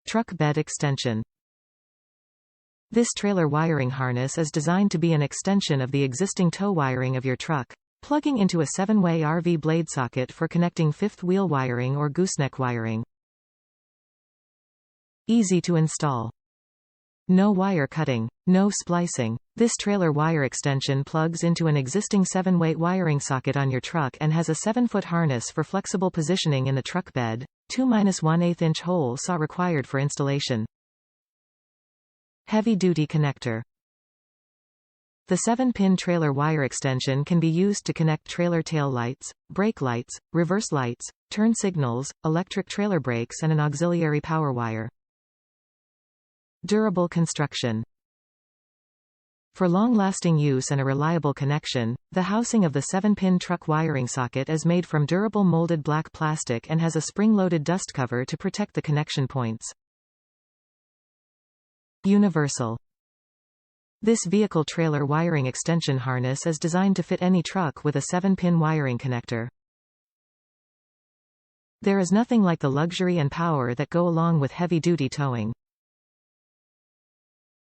Truck bed extension. This trailer wiring harness is designed to be an extension of the existing tow wiring of your truck, plugging into a 7-way RV blade socket for connecting fifth wheel wiring or gooseneck wiring. Easy to install. No wire cutting. No splicing. This trailer wire extension plugs into an existing 7-way wiring socket on your truck and has a 7-foot harness for flexible positioning in the truck bed. 2-1/8 inch hole saw required for installation. Heavy-duty connector. The 7-pin trailer wire extension can be used to connect trailer tail lights, brake lights, reverse lights, turn signals, electric trailer brakes and an auxiliary power wire. Durable construction. For long-lasting use and a reliable connection, the housing of the 7-pin truck wiring socket is made from durable molded black plastic and has a spring-loaded dust cover to protect the connection points. Universal. This vehicle trailer wiring extension harness is designed to fit any truck with a 7-pin wiring connector. There is nothing like the luxury and power that go along with heavy-duty towing.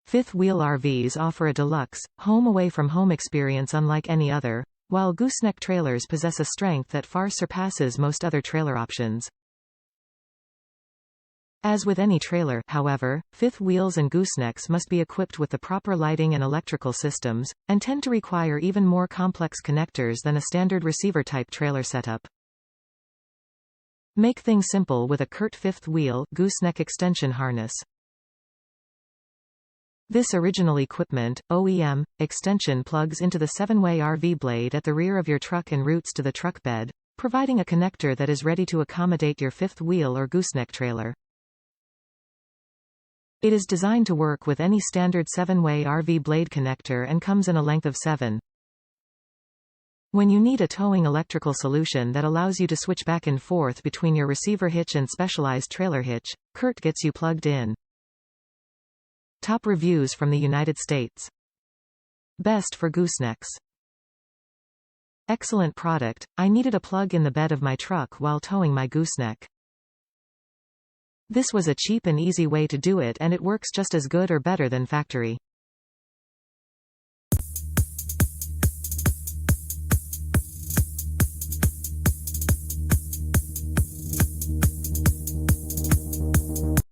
Fifth-wheel RVs offer a deluxe, home-away-from-home experience unlike any other, while gooseneck trailers possess a strength that far surpasses most other trailer options. As with any trailer, however, fifth wheels and goosenecks must be equipped with the proper lighting and electrical systems, and tend to require even more complex connectors than a standard receiver-type trailer setup. Make things simple with a CURT fifth wheel gooseneck extension harness. This original equipment, OEM, extension plugs into the 7-way RV blade at the rear of your truck and routes to the truck bed, providing a connector that is ready to accommodate your fifth wheel or gooseneck trailer. It is designed to work with any standard 7-way RV blade connector and comes in a length of 7. When you need a towing electrical solution that allows you to switch back and forth between your receiver hitch and specialized trailer hitch, CURT gets you plugged in. Top reviews from the United States. Best for goosenecks. Excellent product. I needed a plug in the bed of my truck while towing my gooseneck. This was a cheap and easy way to do it, and it works just as good or better than factory.